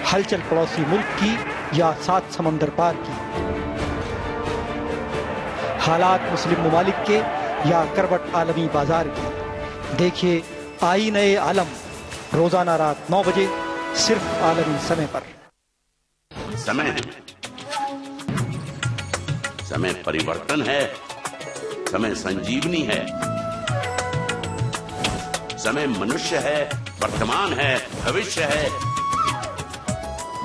Speaker 4: हलचल पड़ोसी मुल्क की या 7 समंदर पार की, हालात मुस्लिम ममालिक के या करवट आलमी बाजार की। देखिए आईने आलम, रोजाना रात 9 बजे, सिर्फ आलमी समय पर।
Speaker 26: समय परिवर्तन है, समय संजीवनी है, समय मनुष्य है, वर्तमान है, भविष्य है,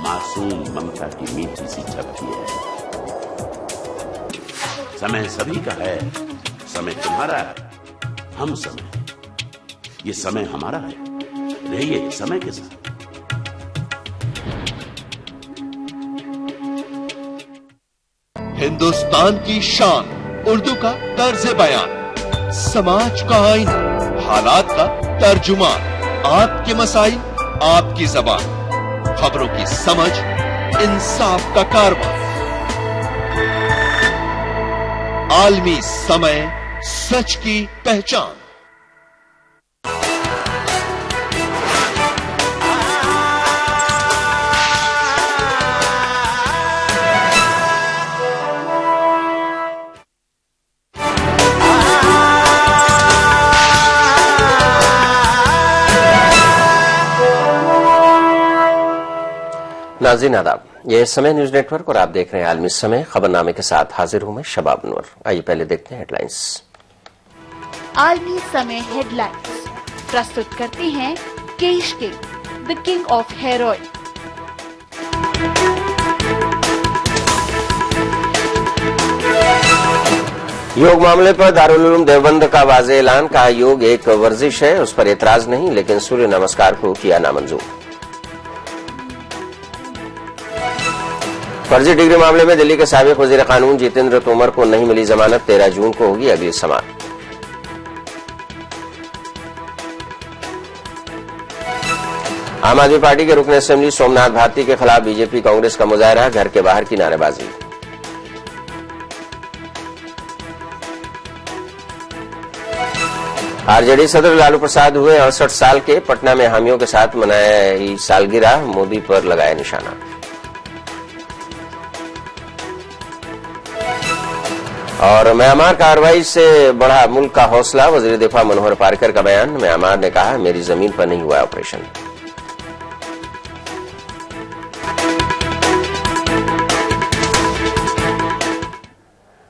Speaker 26: मासूम ममता की मीठी सी झपकी है। समय सभी का है, समय तुम्हारा है, हम समय, ये समय हमारा है, रहिए समय के साथ।
Speaker 3: हिंदुस्तान की शान, उर्दू का तर्ज बयान, समाज का आईना, हालात का तर्जुमान, आपके मसाइल आपकी जबान, खबरों की समझ, इंसाफ का कारवां। आलमी समय, सच की पहचान।
Speaker 13: नाज़रीन आदाब, ये समय न्यूज नेटवर्क और आप देख रहे हैं आलमी समय। खबरनामे के साथ हाजिर हूं मैं शबाब नूर। आइए पहले देखते हैं हेडलाइंस।
Speaker 12: आलमी समय हेडलाइंस प्रस्तुत करते हैं Kesh King, the king of hair oil.
Speaker 13: योग मामले पर दारुल उलूम देवबंद का वाज़ेह ऐलान। कहा योग एक वर्जिश है, उस पर एतराज नहीं, लेकिन सूर्य नमस्कार को किया नामंजूर। फर्जी डिग्री मामले में दिल्ली के साबिक वजीर कानून जितेंद्र तोमर को नहीं मिली जमानत। 13 जून को होगी अगली समाअत। आम आदमी पार्टी के रुकन असेंबली सोमनाथ भारती के खिलाफ बीजेपी कांग्रेस का मुजाहरा, घर के बाहर की नारेबाजी। आरजेडी सदर लालू प्रसाद हुए 68 साल के। पटना में हामियों के साथ मनाई सालगिरह, मोदी पर लगाया निशाना। और म्यांमार कार्रवाई से बढ़ा मुल्क का हौसला, वजीर दिफा मनोहर पारिकर का बयान। म्यांमार ने कहा मेरी जमीन पर नहीं हुआ ऑपरेशन।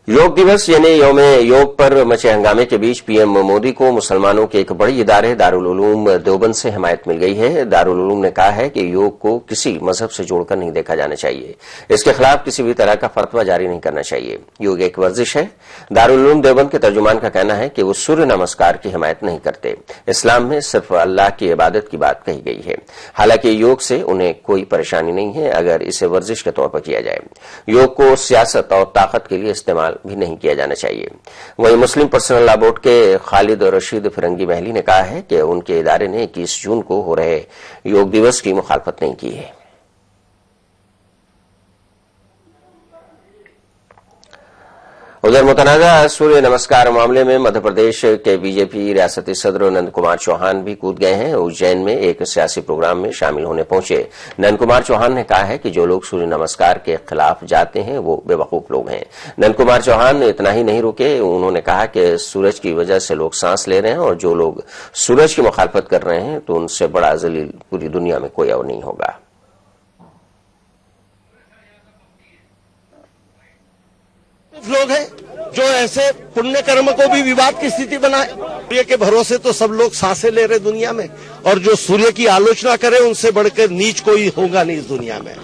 Speaker 13: योग दिवस यानी यौम योग पर मचे हंगामे के बीच पीएम मोदी को मुसलमानों के एक बड़ी इदारे दारुल उलूम देवबंद से हिमायत मिल गई है। दारुल उलूम ने कहा है कि योग को किसी मजहब से जोड़कर नहीं देखा जाना चाहिए, इसके खिलाफ किसी भी तरह का फतवा जारी नहीं करना चाहिए। योग एक वर्जिश है। दारुल उलूम देवबंद के तर्जुमान का कहना है कि वो सूर्य नमस्कार की हिमायत नहीं करते। इस्लाम में सिर्फ अल्लाह की इबादत की बात कही गई है। हालांकि योग से उन्हें कोई परेशानी नहीं है अगर इसे वर्जिश के तौर पर किया जाए। योग को सियासत और ताकत के लिए इस्तेमाल भी नहीं किया जाना चाहिए। वहीं मुस्लिम पर्सनल लॉ बोर्ड के खालिद रशीद फिरंगी महली ने कहा है कि उनके इदारे ने 21 जून को हो रहे योग दिवस की मुखालफत नहीं की है। उधर मुतनाज़ा सूर्य नमस्कार मामले में मध्य प्रदेश के बीजेपी रियासती सदर नंद कुमार चौहान भी कूद गए हैं। उज्जैन में एक सियासी प्रोग्राम में शामिल होने पहुंचे नंद कुमार चौहान ने कहा है कि जो लोग सूर्य नमस्कार के खिलाफ जाते हैं वो बेवकूफ लोग हैं। नंद कुमार चौहान इतना ही नहीं रुके, उन्होंने कहा कि सूरज की वजह से लोग सांस ले रहे हैं और जो लोग सूरज की मुखालफत कर रहे हैं तो उनसे बड़ा जलील पूरी दुनिया में कोई और नहीं होगा।
Speaker 14: लोग हैं जो ऐसे पुण्य कर्म को भी विवाद की स्थिति बनाए। सूर्य के भरोसे तो सब लोग सांसें ले रहे दुनिया में, और जो सूर्य की आलोचना करे उनसे बढ़कर नीच कोई होगा नहीं इस दुनिया में।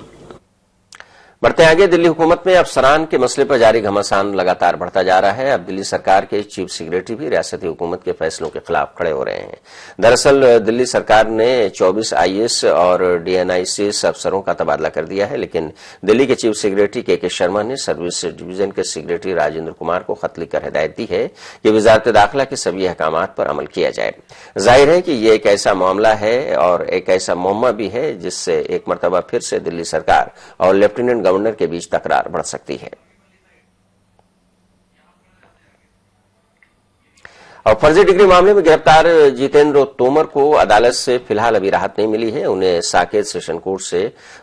Speaker 13: बढ़ते आगे, दिल्ली हुकूमत में अफसरान के मसले पर जारी घमासान लगातार बढ़ता जा रहा है। अब दिल्ली सरकार के चीफ सेक्रेटरी भी रियासती हुकूमत के फैसलों के खिलाफ खड़े हो रहे हैं। दरअसल दिल्ली सरकार ने 24 आईएएस और डीएनआईसीएस अफसरों का तबादला कर दिया है, लेकिन दिल्ली के चीफ सेक्रेटरी के शर्मा ने सर्विस डिवीजन के सेक्रेटरी राजेंद्र कुमार को खत लिखकर हिदायत दी है कि वजारत दाखिला के सभी अहकामात पर अमल किया जाए। जाहिर है कि यह एक ऐसा मामला है और एक ऐसा मुअम्मा भी है जिससे एक मरतबा फिर से दिल्ली सरकार और लेफ्टिनेंट गवर्नर के बीच तकरार बढ़ सकती है। और फर्जी डिग्री मामले में गिरफ्तार जितेंद्र तोमर को अदालत से फिलहाल अभी राहत नहीं मिली है। उन्हें साकेत सेशन कोर्ट से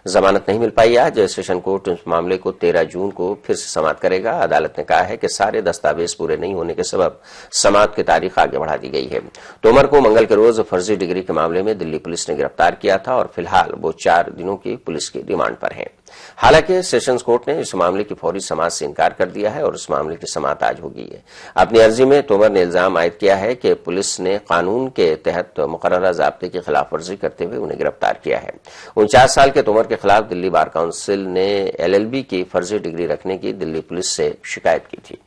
Speaker 13: जमानत नहीं मिल पाई। आज सेशन कोर्ट इस मामले को 13 जून को फिर से समाअत करेगा। अदालत ने कहा है कि सारे दस्तावेज पूरे नहीं होने के सबब समाअत की तारीख आगे बढ़ा दी गई है। तोमर को मंगल के रोज फर्जी डिग्री के मामले में दिल्ली पुलिस ने गिरफ्तार किया था और फिलहाल वो 4 दिनों की पुलिस की रिमांड पर है। हालांकि सेशंस कोर्ट ने इस मामले की फौरी समाअत से इनकार कर दिया है और इस मामले की समाअत आज होगी है। अपनी अर्जी में तोमर ने इल्जाम आयद किया है कि पुलिस ने कानून के तहत मुकर्ररा ज़ाब्ते की खिलाफवर्जी करते हुए उन्हें गिरफ्तार किया है। 49 साल के तोमर के खिलाफ दिल्ली बार काउंसिल ने एलएलबी की फर्जी डिग्री रखने की दिल्ली पुलिस से शिकायत की थी।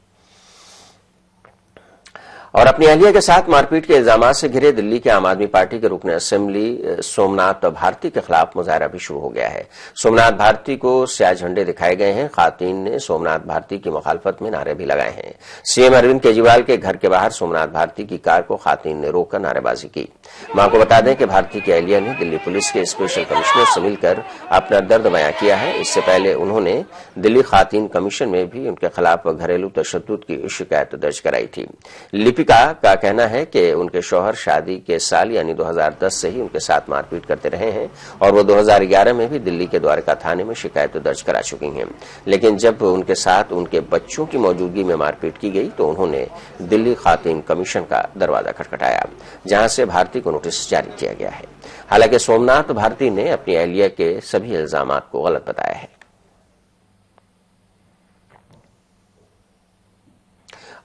Speaker 13: और अपनी अहलिया के साथ मारपीट के इल्जामात से घिरे दिल्ली के आम आदमी पार्टी के रुकन असेंबली सोमनाथ भारती के खिलाफ मुजाहरा भी शुरू हो गया है। सोमनाथ भारती को स्याह झंडे दिखाए गए हैं। खातून ने सोमनाथ भारती की मुखालफत में नारे भी लगाए हैं। सीएम अरविंद केजरीवाल के घर के बाहर सोमनाथ भारती की कार को खातून ने रोककर नारेबाजी की। मां को बता दें कि भारती की अहलिया ने दिल्ली पुलिस के स्पेशल कमिश्नर से मिलकर अपना दर्द बयां किया है। इससे पहले उन्होंने दिल्ली खातीन कमीशन में भी उनके खिलाफ घरेलू तशद्दुद की शिकायत दर्ज कराई थी। लिपिका का कहना है कि उनके शौहर शादी के साल यानी 2010 से ही उनके साथ मारपीट करते रहे हैं और वो 2011 में भी दिल्ली के द्वारका थाने में शिकायत दर्ज करा चुकी हैं। लेकिन जब उनके साथ उनके बच्चों की मौजूदगी में मारपीट की गई तो उन्होंने दिल्ली खातीन कमीशन का दरवाजा खटखटाया, जहां से भारती को नोटिस जारी किया गया है। हालांकि सोमनाथ भारती ने अपनी अहलिया के सभी इल्जामात को गलत बताया है।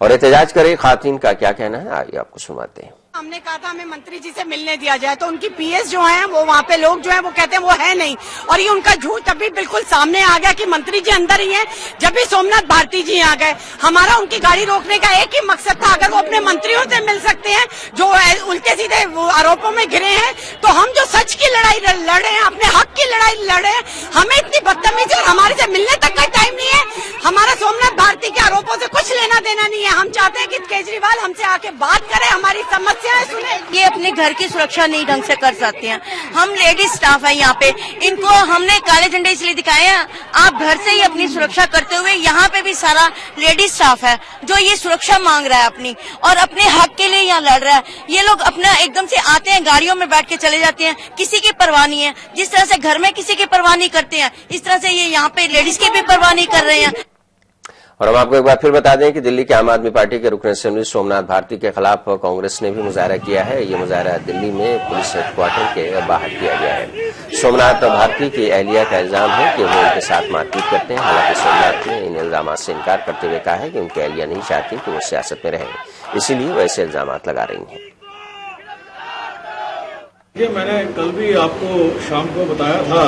Speaker 13: और एहतजाज करे खातीन का क्या कहना है, आइए आपको सुनाते हैं।
Speaker 9: हमने कहा था हमें मंत्री जी से मिलने दिया जाए, तो उनकी पीएस जो है वो वहाँ पे लोग जो है वो कहते हैं वो है नहीं, और ये उनका झूठ अभी बिल्कुल सामने आ गया कि मंत्री जी अंदर ही हैं। जब भी सोमनाथ भारती जी आ गए, हमारा उनकी गाड़ी रोकने का एक ही मकसद था, अगर वो अपने मंत्रियों से मिल सकते हैं जो उल्टे सीधे आरोपों में घिरे हैं, तो हम जो सच की लड़ाई लड़े हैं, अपने हक की लड़ाई लड़े हैं, हमें इतनी बदतमीजी और हमारे से मिलने तक का टाइम नहीं है। हमारा सोमनाथ भारती के आरोपों से कुछ लेना देना नहीं है। हम चाहते हैं कि केजरीवाल हमसे आके बात करें, हमारी समस्या ये
Speaker 10: अपने घर की सुरक्षा नहीं ढंग से कर सकते हैं। हम लेडीज स्टाफ है यहाँ पे, इनको हमने काले झंडे इसलिए दिखाए हैं, आप घर से ही अपनी सुरक्षा करते हुए यहाँ पे भी सारा लेडीज स्टाफ है जो ये सुरक्षा मांग रहा है अपनी, और अपने हक के लिए यहाँ लड़ रहा है। ये लोग अपना एकदम से आते हैं, गाड़ियों में बैठ के चले जाते हैं, किसी की परवाह नहीं है। जिस तरह से घर में किसी की परवाह नहीं करते हैं, इस तरह से ये यहाँ पे लेडीज की भी परवाह नहीं कर रहे हैं।
Speaker 13: और हम आपको एक बार फिर बता दें कि दिल्ली के आम आदमी पार्टी के रुकन असेंबली सोमनाथ भारती के खिलाफ कांग्रेस ने भी मुजाहरा किया है। ये मुजाहरा दिल्ली में पुलिस हेडक्वार्टर के बाहर किया गया है। सोमनाथ भारती की अहलिया का इल्जाम है कि वो उनके साथ मारपीट करते हैं। हालांकि सोमनाथ ने इन इल्जामात से इनकार करते हुए कहा है कि उनकी अहलिया नहीं चाहती कि वो सियासत में रहें, इसीलिए वो ऐसे इल्जामात लगा रही हैं।
Speaker 15: मैंने कल भी आपको शाम को बताया था